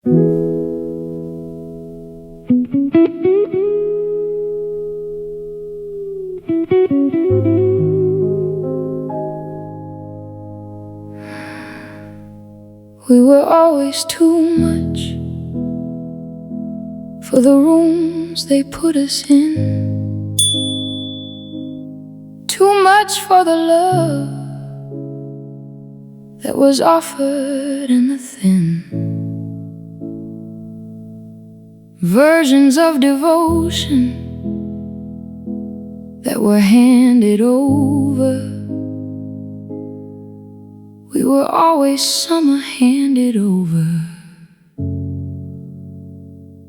We were always too much for the rooms they put us in, too much for the love that was offered in the thin. Versions of devotion that were handed over. We were always summer handed over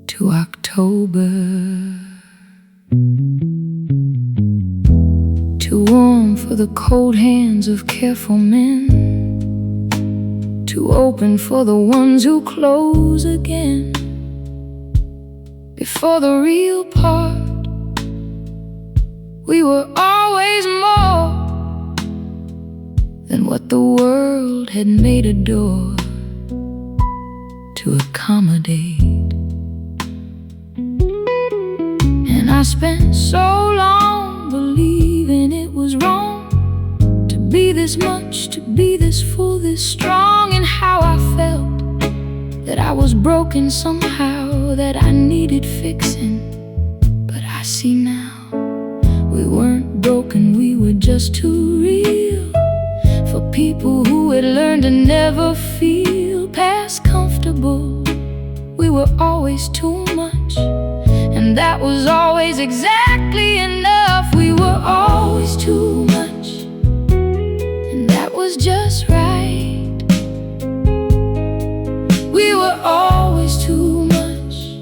to October. Too warm for the cold hands of careful men, too open for the ones who close again. Before the real part, we were always more than what the world had made a door to accommodate. And I spent so long believing it was wrong to be this much, to be this full, this strong. And how I felt that I was broken somehow, that I needed fixing. But I see now, we weren't broken, we were just too real for people who had learned to never feel past comfortable. We were always too much, and that was always exactly enough. We were always too much, and that was just right. We were always too much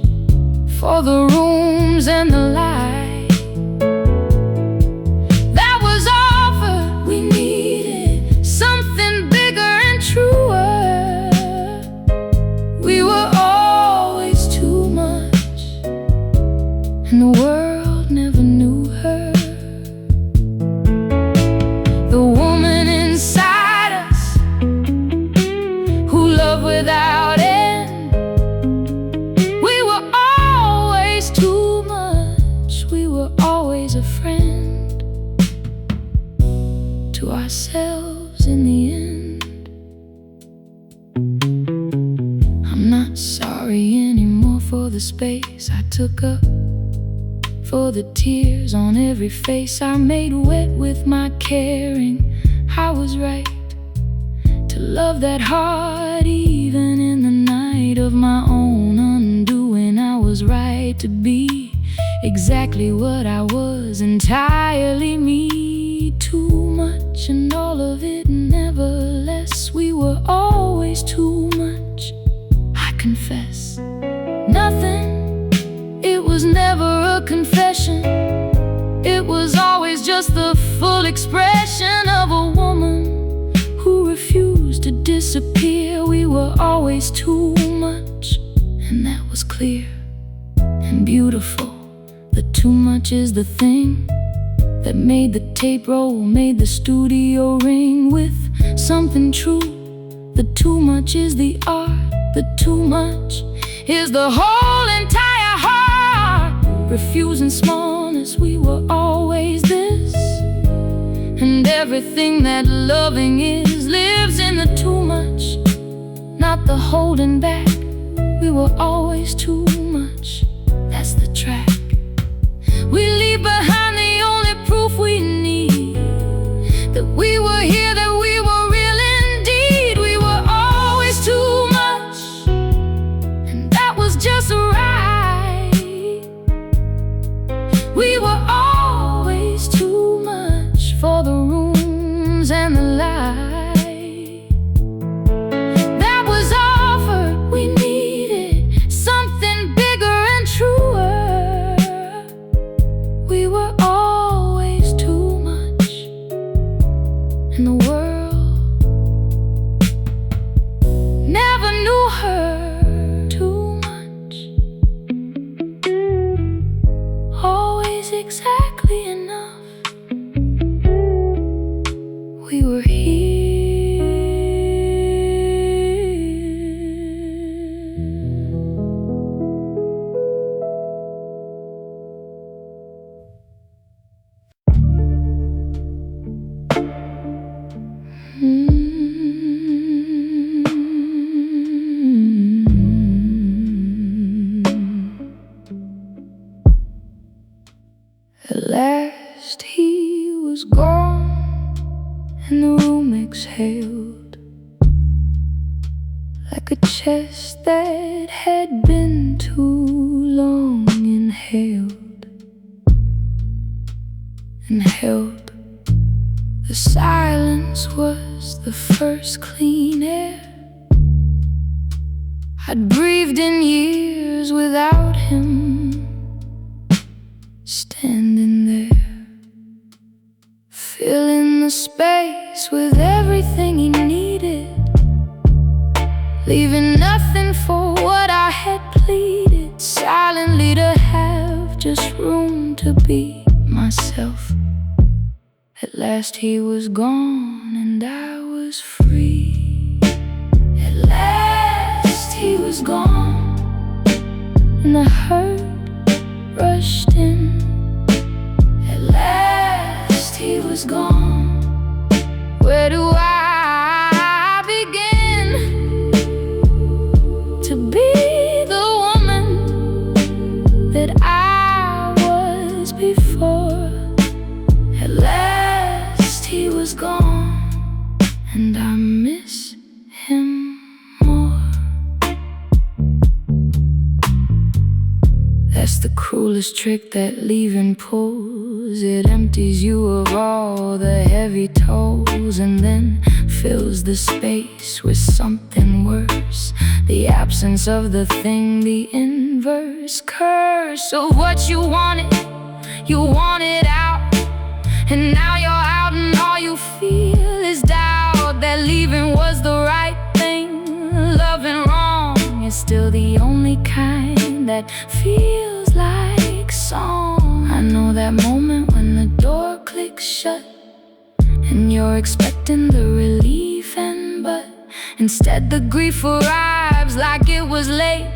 for the rooms and the light that was offered. We needed something bigger and truer. We were always too much, and the world never knew her. The woman inside us who loved without end. We were always too much. We were always a friend to ourselves in the end. I'm not sorry anymore for the space I took up, for the tears on every face I made wet with my caring. I was right to love that hard even in the night of my own undoing. I was right to be exactly what I was, entirely me. Too much and all of it never less. We were always too much, I confess. Nothing, it was never a confession. It was always just the full expression of a woman who refused to disappear. We were always too much, and that was clear and beautiful. The too much is the thing that made the tape roll, made the studio ring with something true. The too much is the art, the too much is the whole entire heart. Refusing smallness, we were always this, and everything that loving is lives in the too much, not the holding back. We were always too much, that's the track. We leave behind the only proof we need, that we were here, that we were real indeed. We were always too much, and that was just right. We were always too much for the rooms and the light that was offered. We needed something bigger and truer. We were always too much, and the world never knew her. Too much. chest that had been too long inhaled and held. The silence was the first clean air I'd breathed in years without him standing there, filling the space with everything he needed, leaving nothing for what I had pleaded, silently to have just room to be myself. At last he was gone and I was free. At last he was gone and the hurt rushed in. At last he was gone. Where do I begin to be the woman that I was before? At last he was gone and I miss him more. That's the cruelest trick that leaving pulls. It empties you of all the heavy tolls and then fills the space with something worse. The absence of the thing, the inverse curse of what you wanted out. And now you're out and all you feel is doubt that leaving was the right thing. Loving wrong is still the only kind that feels like song. I know that moment when the door clicks shut and you're expecting the relief but instead the grief arrives like it was late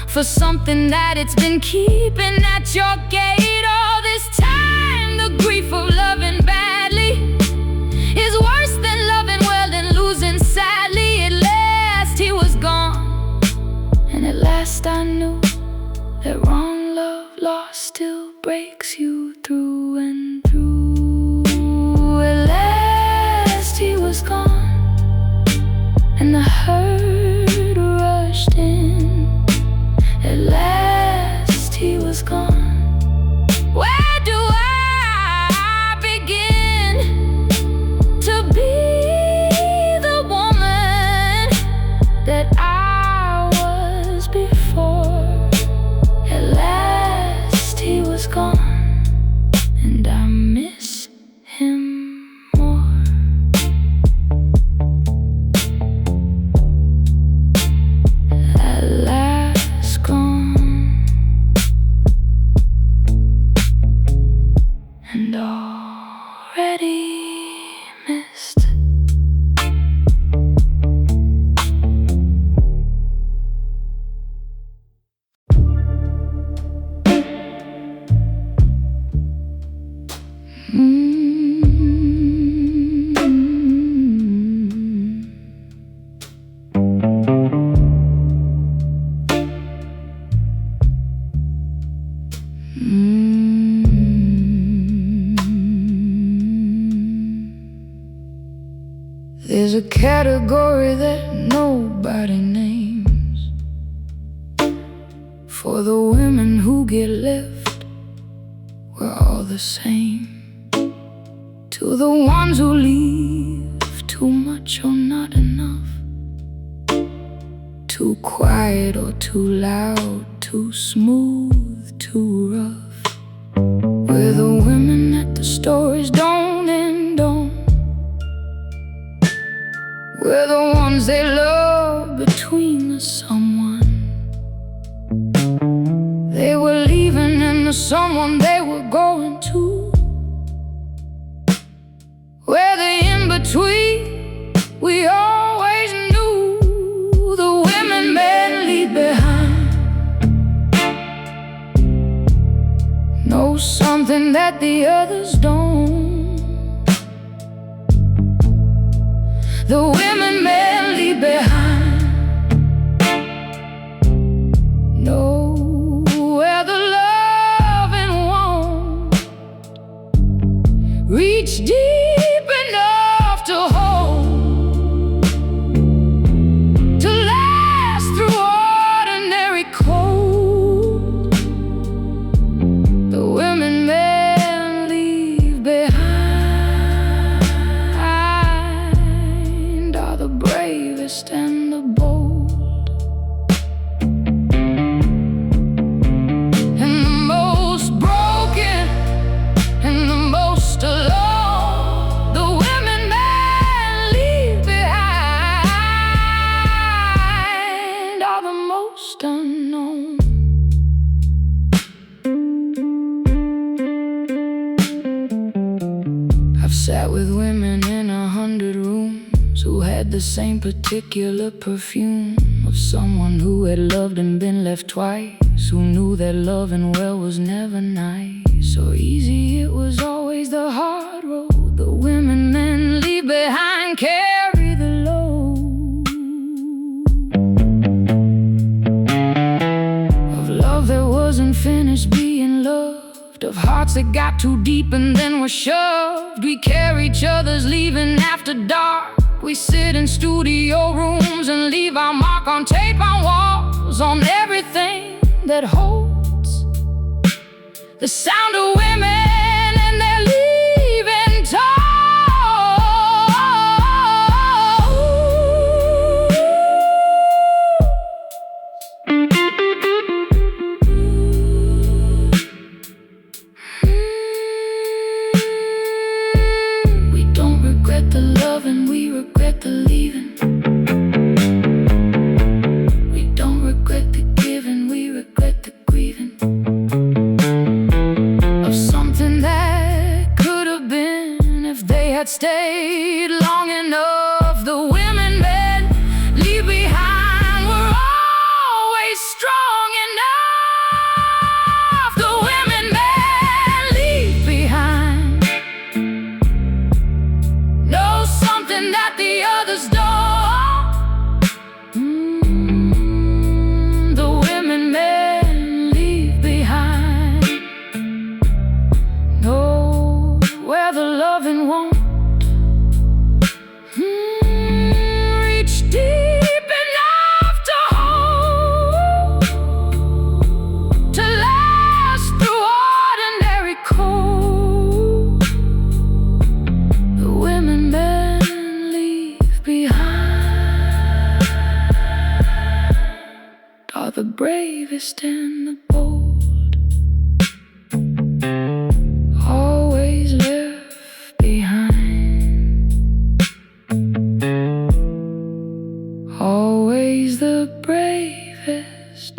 for something that it's been keeping at your gate all this time. The grief of loving badly is worse than loving well and losing sadly. At last he was gone and at last I knew that wrong love lost still breaks you through and through. At last he was gone and the hurt rushed in. At last he was gone. Where do I begin to be the woman that I was before? At last he was gone and I miss him more. At last gone and already missed. There's a category that nobody names for the women who get left. We're all the same. To the ones who leave too much or not enough, too quiet or too loud, too smooth, too rough. We're the women that the stories don't end on. We're the ones they love between the someone they were leaving and the someone they were going to. We're the in-between, we always knew. The women men leave behind know something that the others don't. The women men leave behind know where the loving won't reach deep enough to hold, to last unknown. I've sat with women in 100 rooms who had the same particular perfume of someone who had loved and been left twice, who knew that loving well was never nice or easy. It was always the hard road the women men leave behind carry the load of love that wasn't finished being loved, of hearts that got too deep and then were shoved. We care each other's leaving after dark. We sit in studio rooms and leave our mark on tape, on walls, on everything that holds the sound of women and their leaving talk. We don't regret the love and we regret the leaving. We don't regret the giving, we regret the grieving of something that could have been if they had stayed long enough. The women men leave behind were always strong enough. The women men leave behind know something that the others don't. The women men leave behind know where the loving won't reach deep enough to hold, to last through ordinary cold. The women men leave behind are the bravest and the bold, always left behind, always the bravest.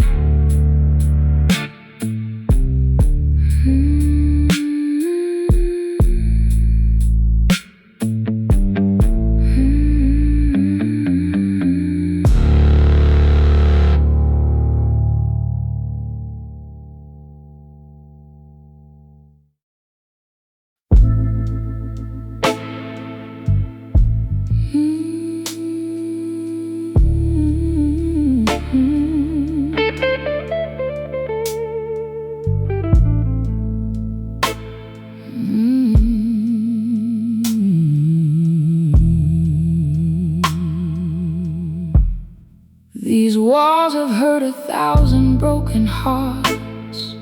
These walls have hurt 1,000 broken hearts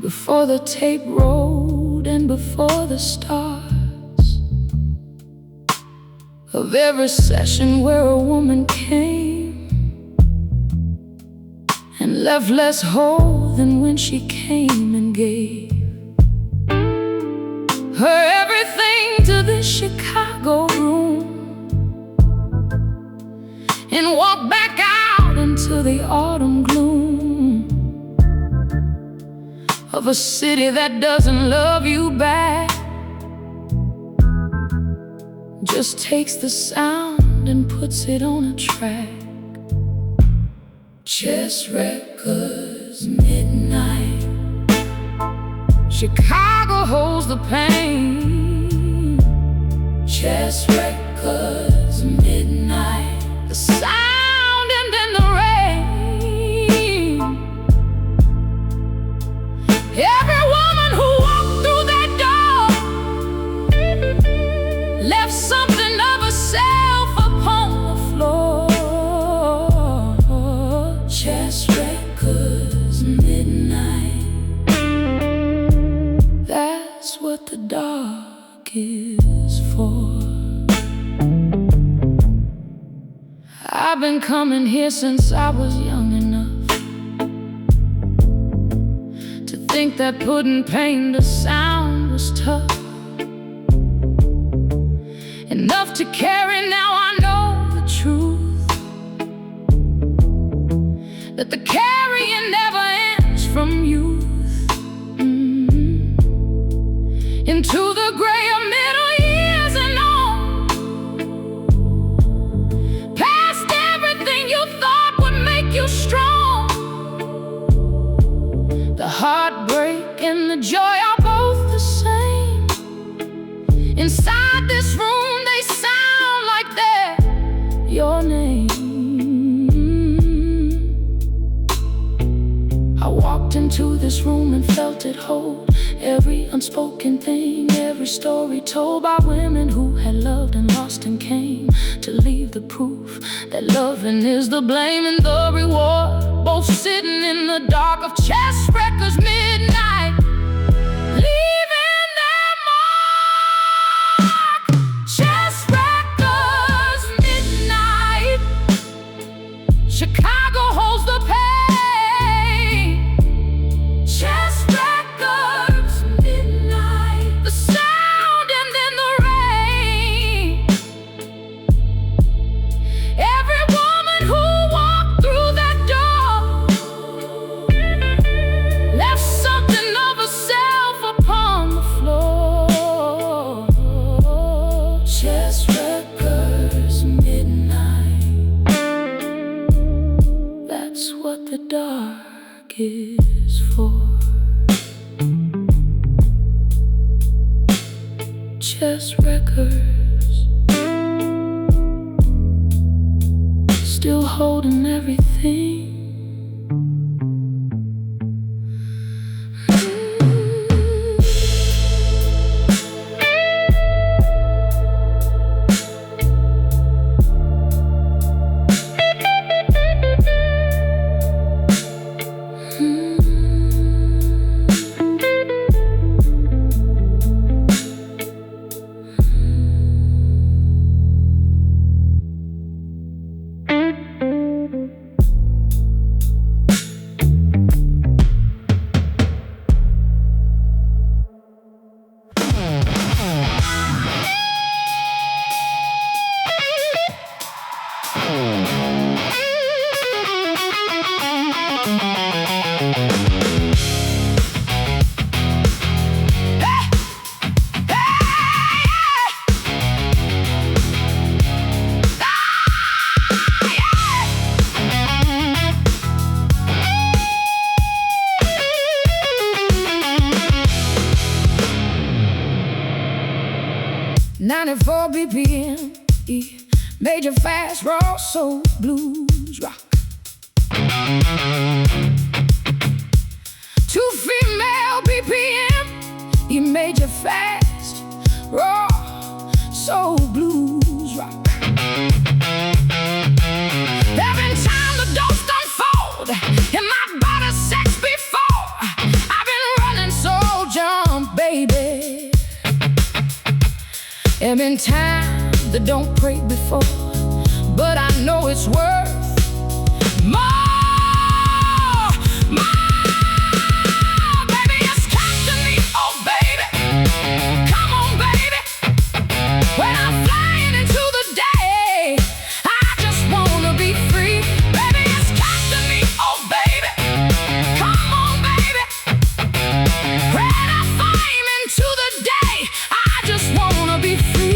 before the tape rolled and before the stars of every session where a woman came and left less whole than when she came and gave her everything to this Chicago room and walked back out into the autumn gloom of a city that doesn't love you back, just takes the sound and puts it on a track. Chess records, midnight. Chicago holds the pain. Chess records, midnight. The sound and then the rain. Every woman who walked through that door left something of herself upon the floor. Chess records, midnight. That's what the dark is for. I've been coming here since I was young enough to think that putting pain to sound was tough. Enough to carry, now I know the truth. that the carrying never ends from youth into the grayer middle years and on, past everything you thought would make you strong. The heartbreak and the joy are both the same. Inside this room they sound like they're your name. I walked into this room and felt it hold every unspoken thing, every story told by women who had loved and lost and came to leave the proof that loving is the blame and the reward, both sitting in the dark of chess wreckers midnight, leaving their mark. Chess wreckers midnight. Chicago holds the pain. Chess wreckers midnight. The sound and then the rain. Every woman who walked through that door left something of herself upon the floor. Chess wreckers midnight. That's what the dark is for. Chess wreckers, still holding everything. BPM, major fast, raw soul, blues rock. 2 female BPM, major fast, raw soul, blues rock. Every time the dose unfold in my body sex before, I've been running so jump, baby. Every time they don't pray before, but I know it's worth more, more. Baby, it's capturing me, oh baby. Come on, baby. When I'm flying into the day, I just wanna be free. Baby, it's capturing me, oh baby. Come on, baby. When I'm flying into the day, I just wanna be free.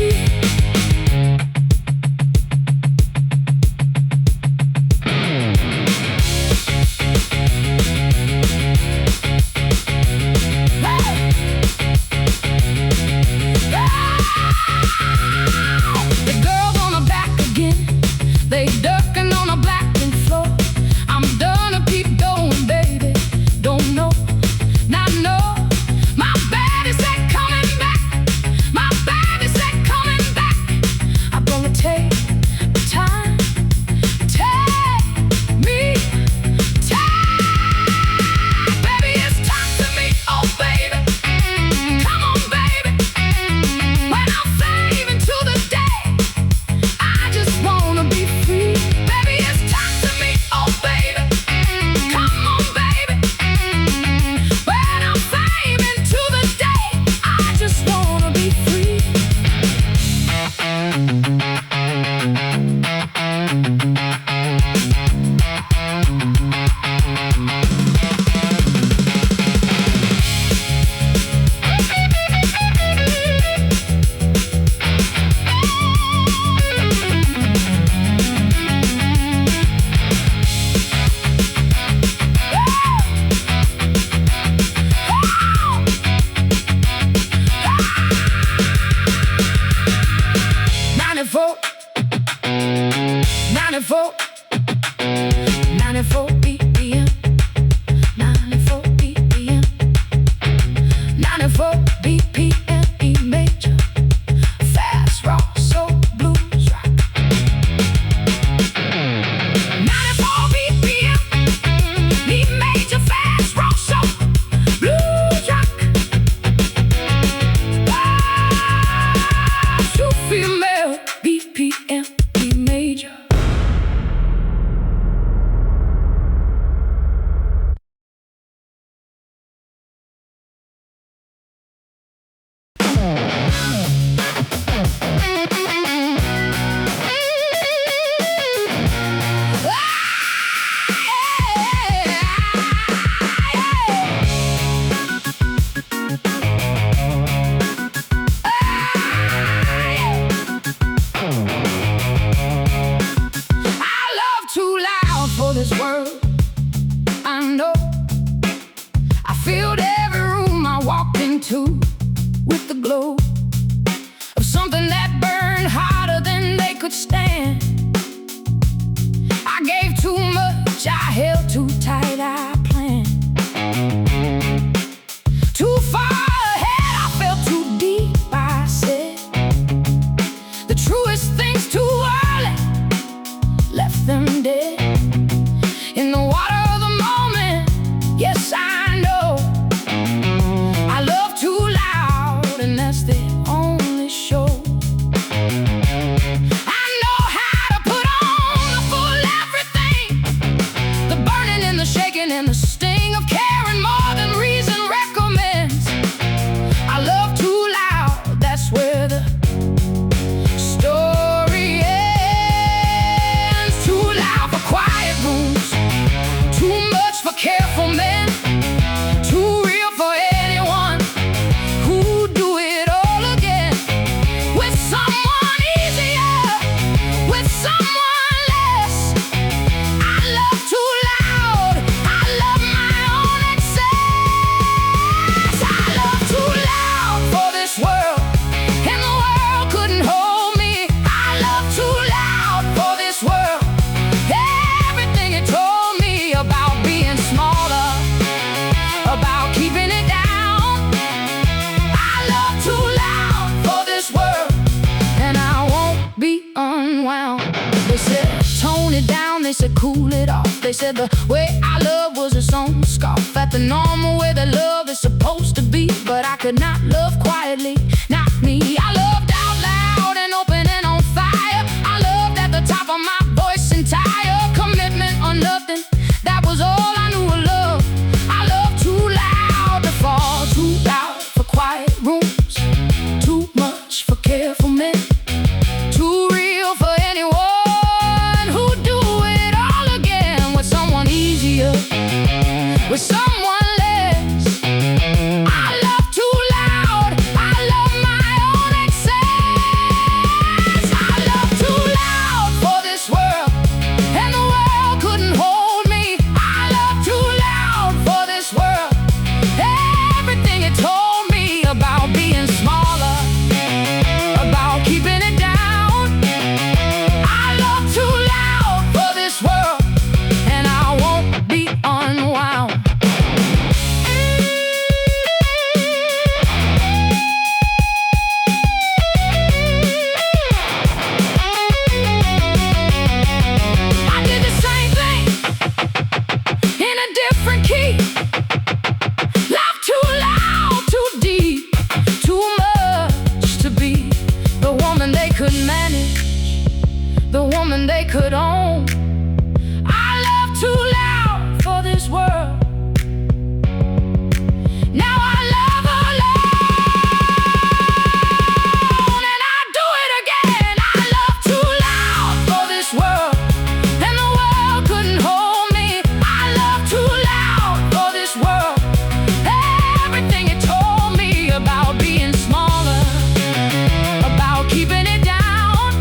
this world. I know I filled every room I walked into with the glow of something that burned hotter than they could stand. I gave too much, I held too tight, I planned too far ahead, I felt too deep, I said the truest things too early, left them dead in the water of the moment. Yes, I know I love too loud, and that's the only show. I know how to put on the full everything, the burning and the shaking and the sting of caring more than reason recommends. I love too loud, that's where the story ends. Too loud for quiet rooms, too much for careful men, too real for anyone who'd do it all again. With someone easier, with someone less. I love too loud, I love my own excess. I love too loud for this world, and the world couldn't hold me. I love too loud for this world, everything it told me about being smaller, about keeping it down. I love too loud for this world, and I won't be unwound. They said tone it down, they said cool it off. They said the way I love was its own scoff at the normal way that love is supposed to be. But I could not love quietly, not me. I loved out loud and open and on fire. I loved at the top of my voice, entire commitment on nothing. That was all I knew of love. I love too loud to fall, too loud for quiet rooms, too much for careful men, too real for anyone who'd do it all again. With someone easier, with someone less. I love too loud, I love my own excess. I love too loud for this world, and the world couldn't hold me. I love too loud for this world, everything it told me about being smaller, about keeping it down. I love too loud for this world, and I won't be unwound. I did the same thing in a different key. Love too loud, too deep, too much to be the woman they could manage, the woman they could own. I love too loud for this world. Now I love alone, and I do it again. I love too loud for this world, and the world couldn't hold me. I love too loud for this world, everything it told me about being smaller, about keeping it down.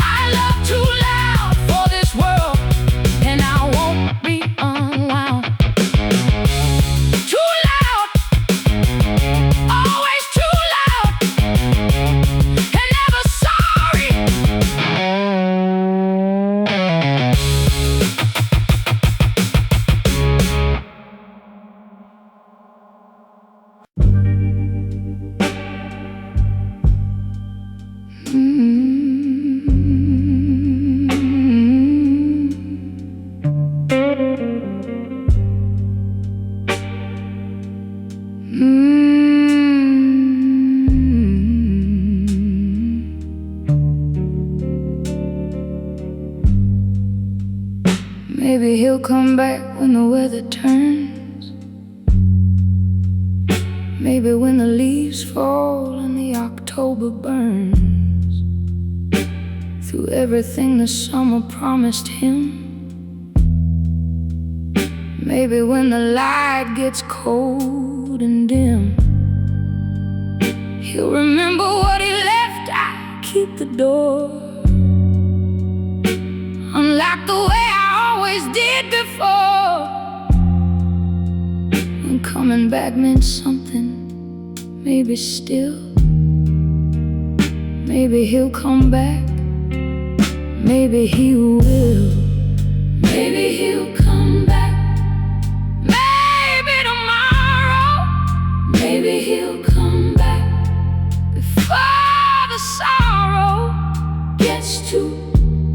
I love too loud for this world, and I won't be unwound. Too loud, always too loud, and never sorry. Maybe he'll come back when the weather turns. Maybe when the leaves fall and the October burns through everything the summer promised him. Maybe when the light gets cold and dim, he'll remember what he left. I keep the door unlocked the way I always coming back meant something. Maybe still, maybe he'll come back. Maybe he will. Maybe he'll come back. Maybe tomorrow. Maybe he'll come back before the sorrow gets too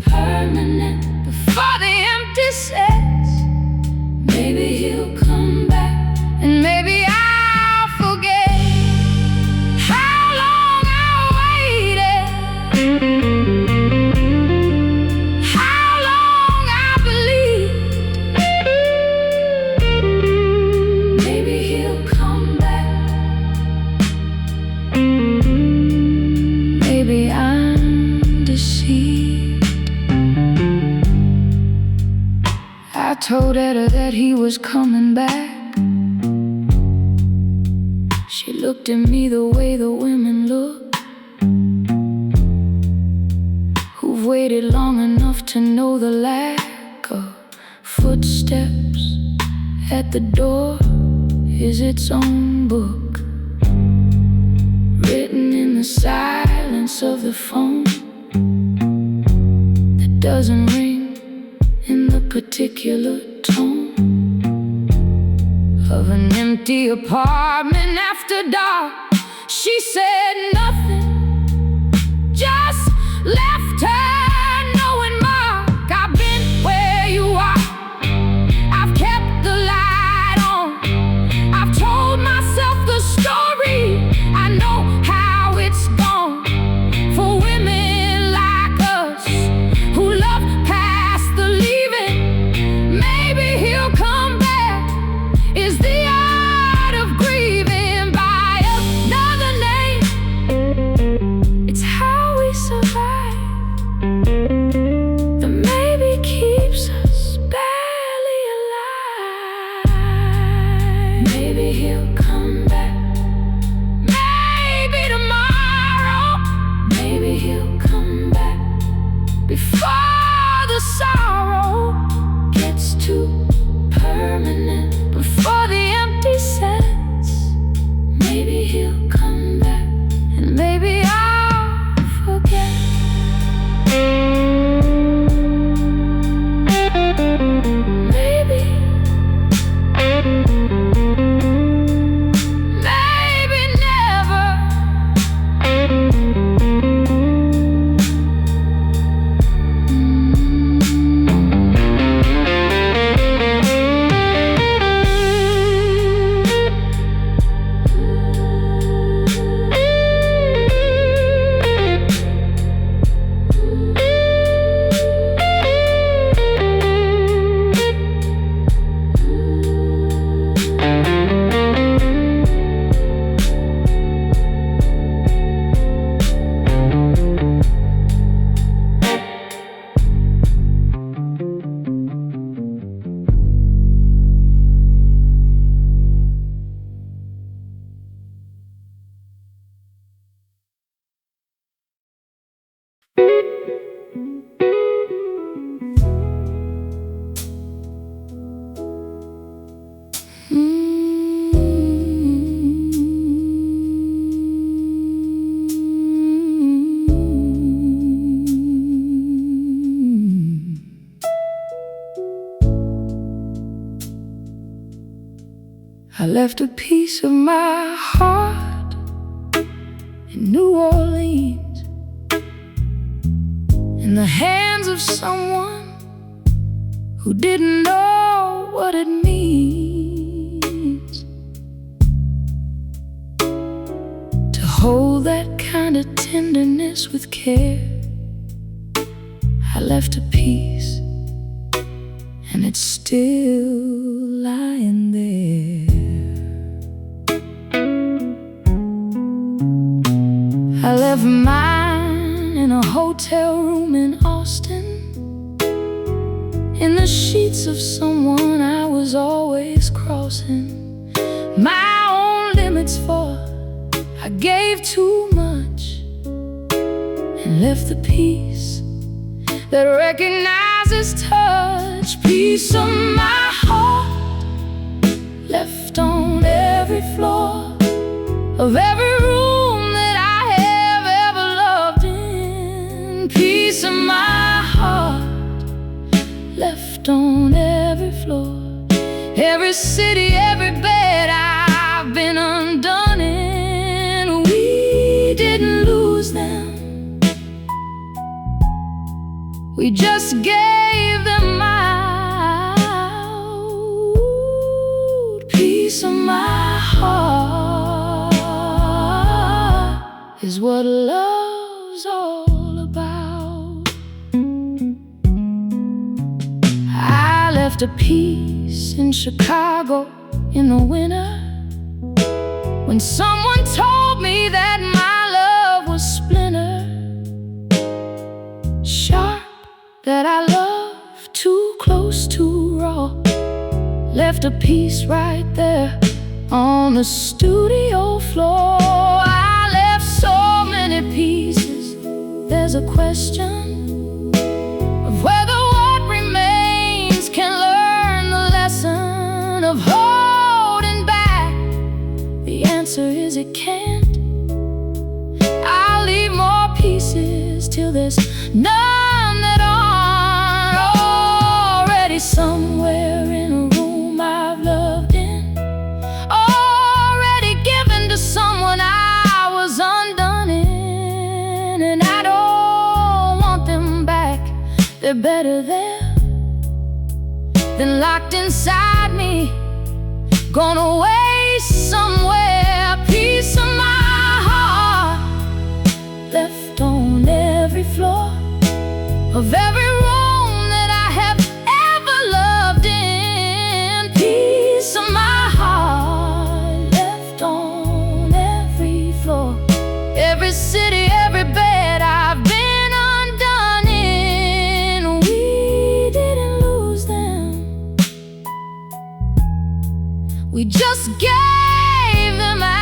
permanent, before the empty sets. Maybe he'll come back, and maybe I'll forget how long I waited, how long I believed. Maybe he'll come back. Maybe I'm deceived. I told Etta that he was coming back. She looked at me the way the women look, who've waited long enough to know the lack of footsteps at the door is its own book, written in the silence of the phone that doesn't ring in the particular tone of an empty apartment after dark. She said nothing, just left her knowing mark. I've been where you are, I've kept the light on, I've told myself the story. I know how it's gone for women like us who love past the leaving. Maybe he'll come back. Is the art of grieving by another name. It's how we survive. The maybe keeps us barely alive. Maybe he'll come back. Maybe tomorrow. Maybe he'll come back before the sorrow gets too permanent, before the empty sets. Maybe he'll come back, and maybe I'll forget. Maybe, maybe never. I left a piece of my heart in New Orleans in the hands of someone who didn't know what it means to hold that kind of tenderness with care. I left a piece, and it's still lying there. I left mine in a hotel room in Austin, in the sheets of someone I was always crossing my own limits for. I gave too much and left the piece that recognizes touch. Piece of my heart left on of every room that I have ever loved in. Piece of my heart left on every floor, every city, every bed I've been undone in. We didn't lose them, we just gave them out. Piece of my heart is what love's all about. I left a piece in Chicago in the winter, when someone told me that my love was splintered, sharp, that I love too close, too raw. Left a piece right there on the studio floor. I left so many pieces. There's a question of whether what remains can learn the lesson of holding back. The answer is it can't. I'll leave more pieces till there's none that aren't already somewhere in a room I've loved in, already given to someone I was undone in. And I don't want them back. They're better there than locked inside me, gone away somewhere. A piece of my heart left on every floor of every room that I have ever loved in. Piece of my heart left on every floor, every city, every bed I've been undone in. We didn't lose them, we just gave them out.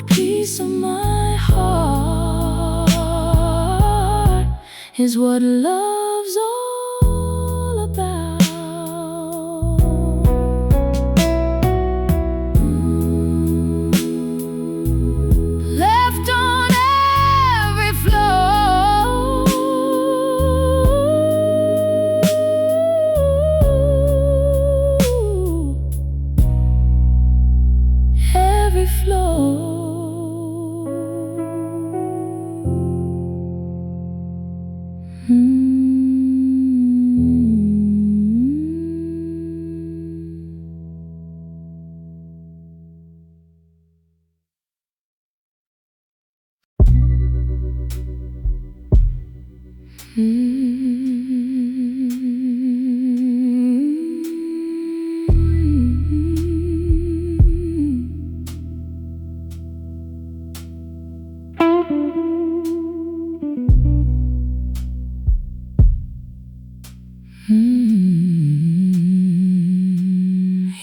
Piece of my heart is what love's all about. Left on every floor, every floor.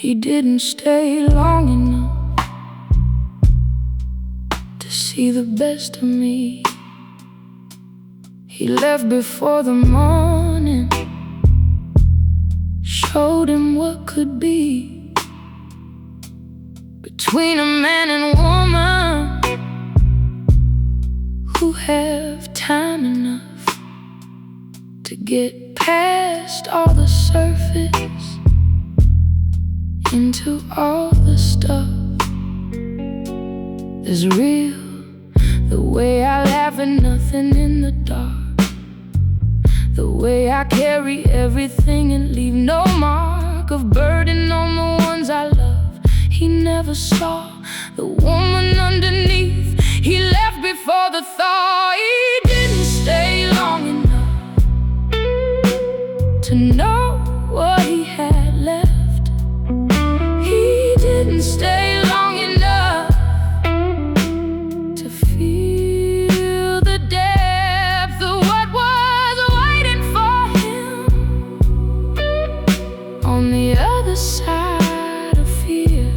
He didn't stay long enough to see the best of me. He left before the morning showed him what could be between a man and woman who have time enough to get past all the surface into all the stuff that's real. The way I laugh at nothing in the dark, the way I carry everything and leave no mark of burden on the ones I love. He never saw the woman underneath. He left before the thaw. He didn't stay long enough to know what he had left. He didn't stay long enough to feel the depth of what was waiting for him on the other side of fear.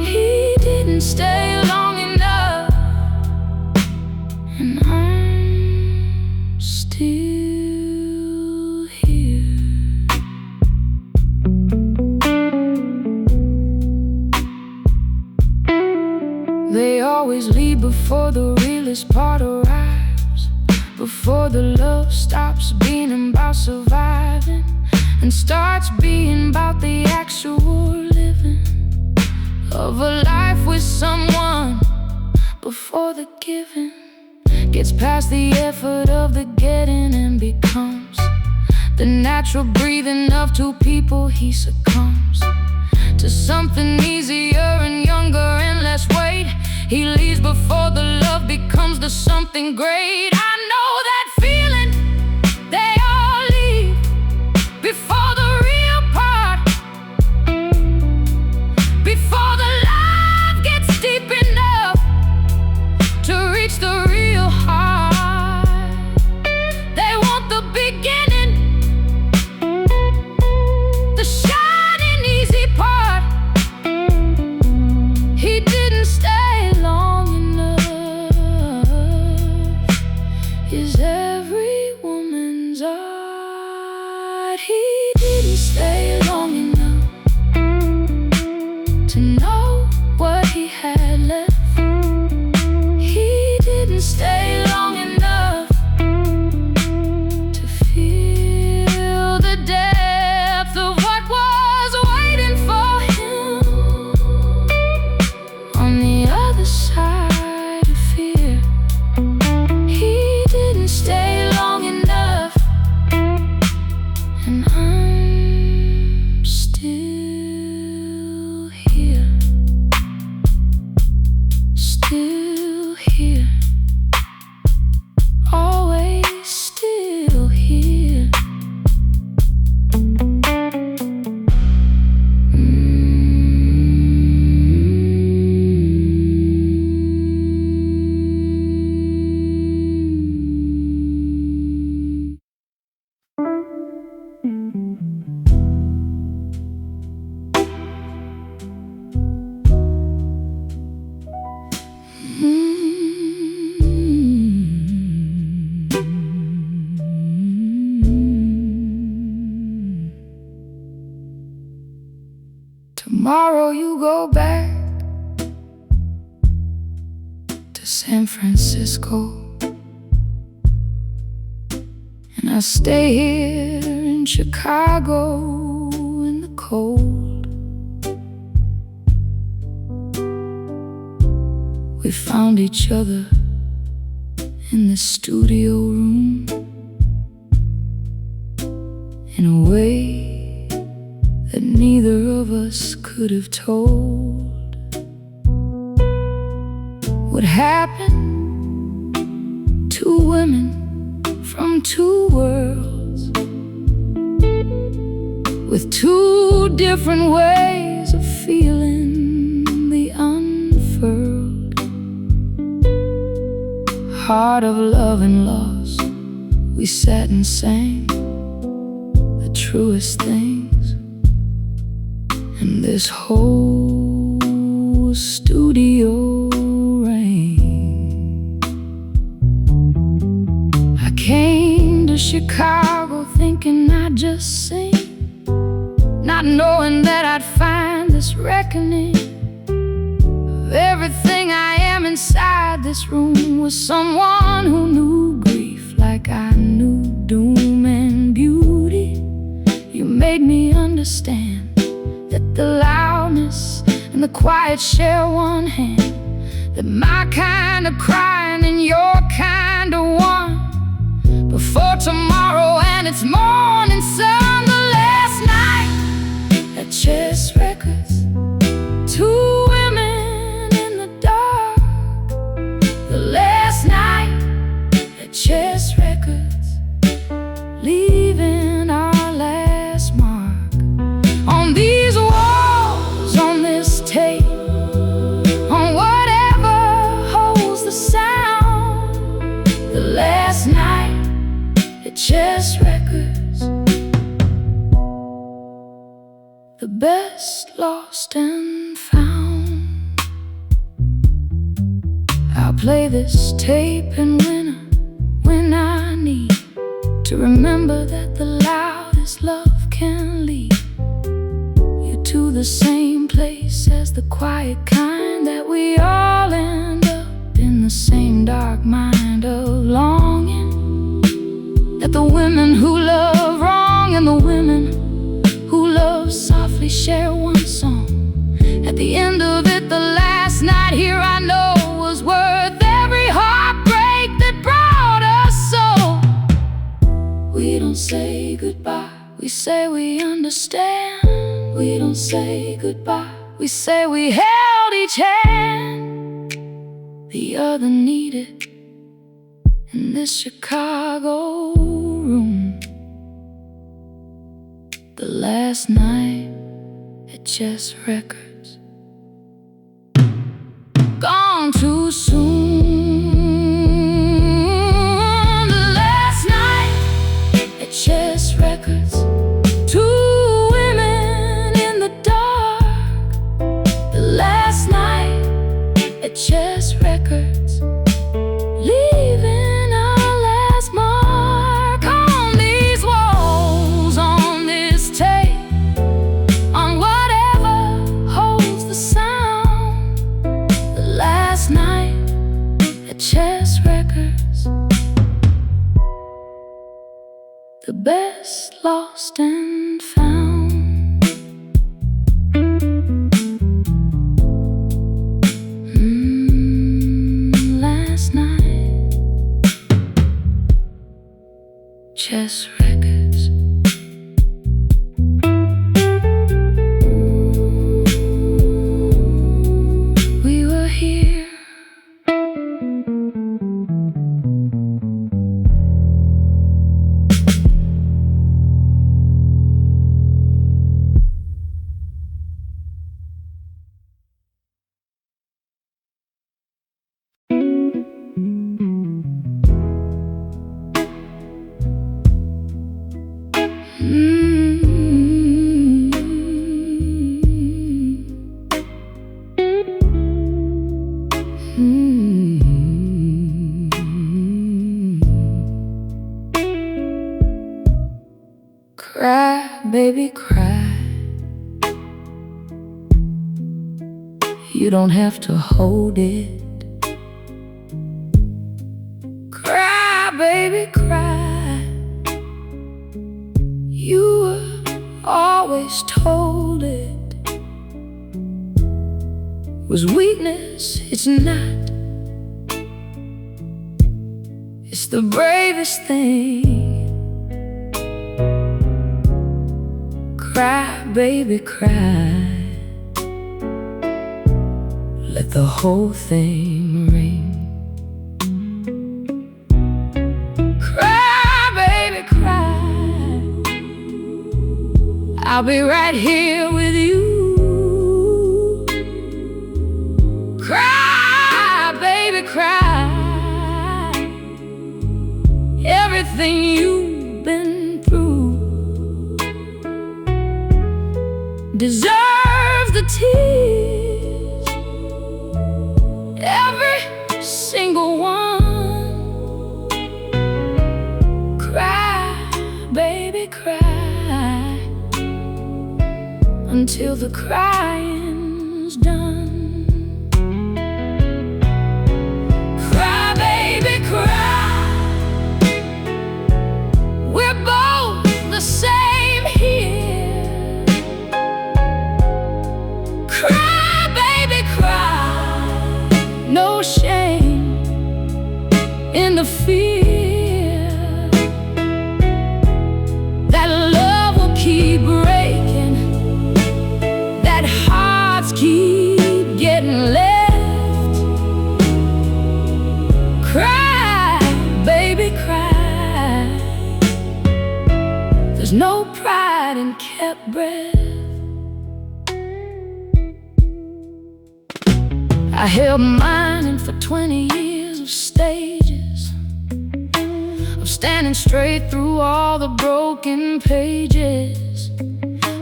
He didn't stay long enough, and I'm still here. hardest part arrives, before the love stops being about surviving and starts being about the actual living of a life with someone. Before the giving gets past the effort of the getting and becomes the natural breathing of two people, he succumbs to something easier and younger and less weight. He leaves before the love becomes the something great. I know that feeling, they all leave before the real part, before the love gets deep enough to reach the real heart. They want the beginning, the shining easy part. He didn't stay long enough, is every woman's art. He didn't stay long enough to know what he had left. He didn't stay long enough to feel the depth of what was waiting for him on the other side of fear. He didn't stay long enough, and I'm still here, still here, always still here. Tomorrow you go back to San Francisco, and I stay here in Chicago in the cold. We found each other in the studio room in a way that neither of us could have told. What happened? Two women from two worlds with two different ways of feeling the unfurled heart of love and loss. We sat and sang the truest things, and this whole studio rang. I came to Chicago thinking I'd just sing, not knowing that I'd find this reckoning of everything I am inside this room with someone who knew grief like I knew doom and beauty. You made me understand that the loudness and the quiet share one hand, that my kind of crying and your kind of one. Before tomorrow and its morning sun, the last night at Chess Records, two women in the dark. The last night at Chess Records, leaving our last mark on these walls, on this tape, on whatever holds the sound. The last night at Chess Records, the best lost and found. I'll play this tape and when I need to remember that the loudest love can lead you to the same place as the quiet kind, that we all end up in the the same dark mind of longing, that the women who love wrong and the women who love softly share one song. At the end of it, the last night here I know was worth every heartbreak that brought us so. We don't say goodbye, we say we understand. We don't say goodbye, we say we held each hand. The other needed in this Chicago room. The last night at Chess Records, gone too soon. The last night at Chess Records, two women in the dark. The last night at Chess Records, leaving our last mark on these walls, on this tape, on whatever holds the sound. The last night at Chess Records, the best lost and found. Last night, Chess Records. We were here. Cry, baby, cry. You don't have to hold it. Cry, baby, cry. You were always told it was weakness, it's not. It's the bravest thing. Cry, baby, cry. Let the whole thing ring. Cry, baby, cry. I'll be right here with you. Cry, baby, cry. Everything you've been through deserves the tears, every single one. Cry, baby, cry, until the crying's done. Cry, baby, cry. We're both the same here. Cry, baby, cry. No shame in the fear that love will keep breaking, that hearts keep getting left. Cry, baby, cry. There's no pride in kept breath. I held mine in for 20 years of stages, of standing straight through all the broken pages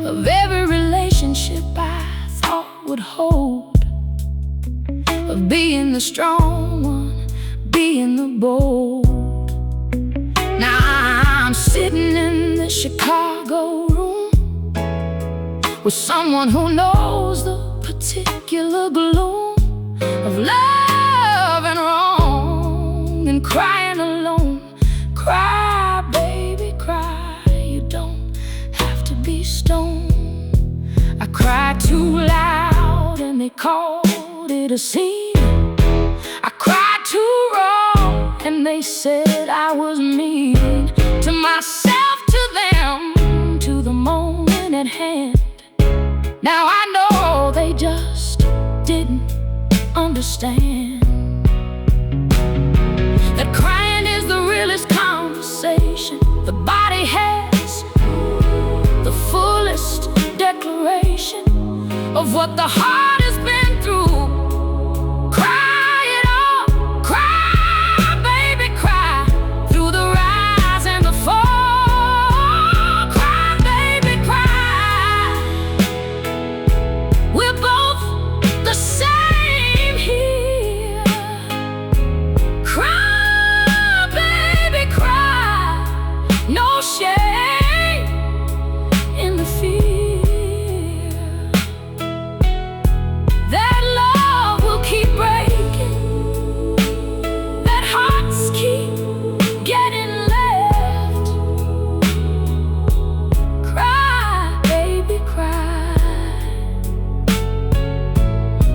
of every relationship I thought would hold, of being the strong one, being the bold. Now I'm sitting in the Chicago room with someone who knows the particular gloom of love and wrong. than crying alone. Cry, baby, cry. You don't have to be stoned. I cried too loud and they called it a scene. I cried too raw and they said I was mean. To myself, to them, to the moment at hand. Now I know they just didn't understand that crying is the realest conversation the body has, the fullest declaration of what the heart has been through. Cry it all, cry, baby, cry, through the rise and the fall. Cry, baby, cry. We're both the same here. Cry, baby, cry. No shame in the fear that love will keep breaking, that hearts keep getting left. Cry, baby, cry.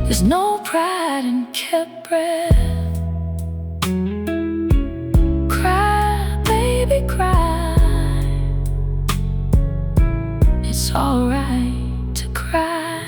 There's no pride in kept breath. Cry, baby, cry. It's alright to cry.